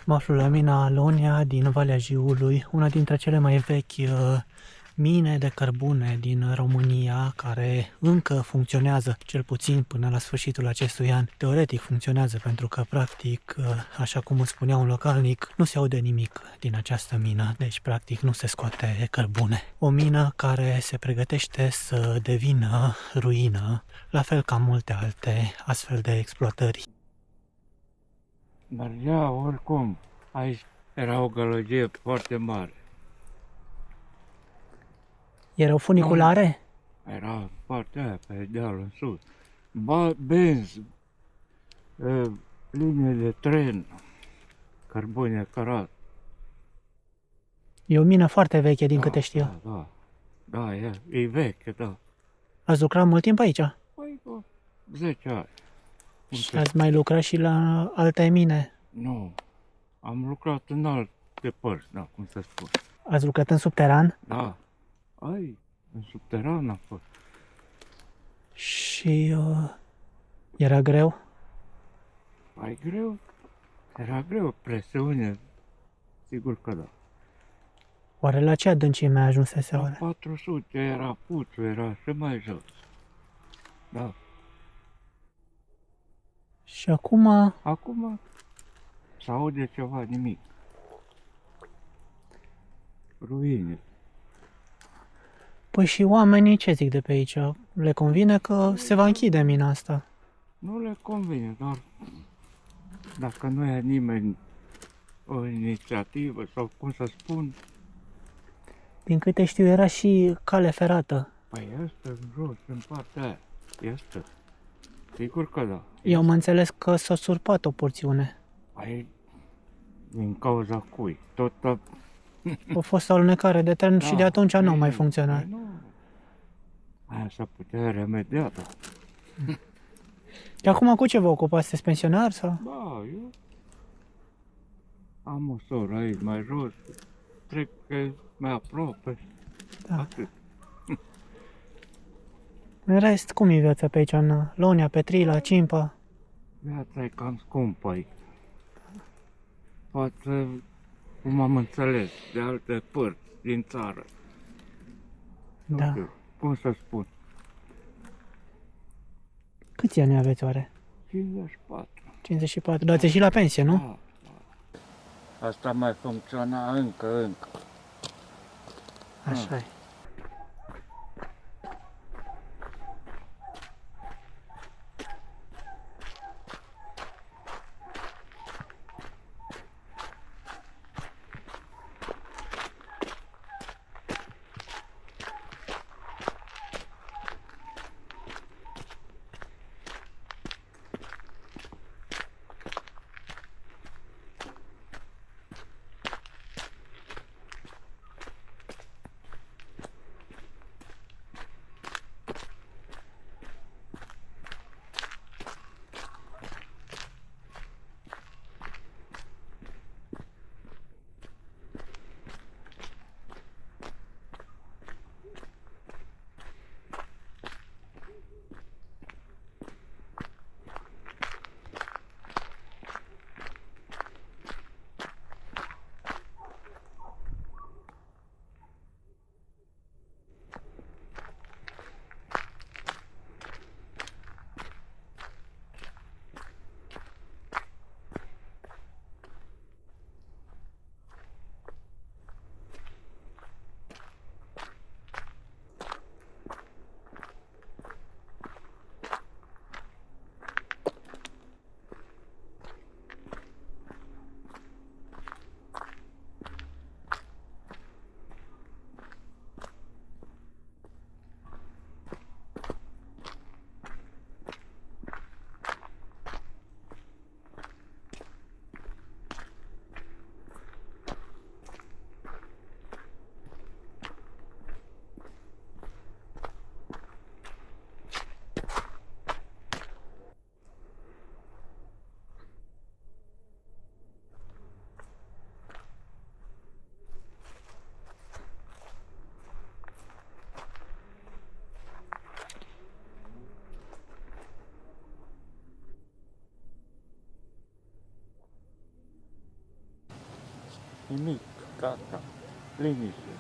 Mă aflu la mina Alonia din Valea Jiului, una dintre cele mai vechi mine de cărbune din România, care încă funcționează, cel puțin până la sfârșitul acestui an. Teoretic funcționează, pentru că practic, așa cum îmi spunea un localnic, nu se aude nimic din această mină, deci practic nu se scoate cărbune. O mină care se pregătește să devină ruină, la fel ca multe alte astfel de exploatări. Mergea oricum. Aici era o gălăgie foarte mare. Erau funiculare? Era partea aia, pe deal în sus. Benzi, linie de tren, cărbune cărat. E o mină foarte veche, din câte știu. Da, e veche, da. Ați lucrat mult timp aici? Păi, 10 ani. Și ați mai lucrat și la alte mine? Nu, am lucrat în alte părți, da, cum să spun. Ați lucrat în subteran? Da, în subteran a fost. Și era greu? Mai greu? Era greu, presiune, sigur că da. Oare la ce adâncime ajunsese La oare? 400 era puțul, era și mai jos. Da. Și acum, Acum s-aude ceva, nimic. Ruine. păi și oamenii ce zic de pe aici? Le convine că se va închide mina asta? Nu le convine, dar dacă nu e nimeni o inițiativă sau cum să spun, Din câte știu, era și cale ferată. păi este în jos, în partea aia. Este. Sigur că da. Eu am înțeles că s-a surpat o porțiune. Păi, din cauza cui? Tot A fost o alunecare de tren și de atunci nu mai păi funcționa. nu. Aia s-a putea remedia, da. Și acum cu ce vă ocupați? Sunteți pensionar sau? Da, eu am o soră aici mai jos, trec că mai aproape. Da. Atât. În rest, cum e viața pe aici, în Lonia, Petrila, Cimpa? Viața e cam scumpă aici. Față, cum am înțeles, de alte părți din țară. Nu Da. știu, cum să spun, Câți ani aveți oare? 54. 54. Dar ați ieșit la pensie, nu? Da. Asta mai funcționa încă. Așa e. Nimic, gata, liniște.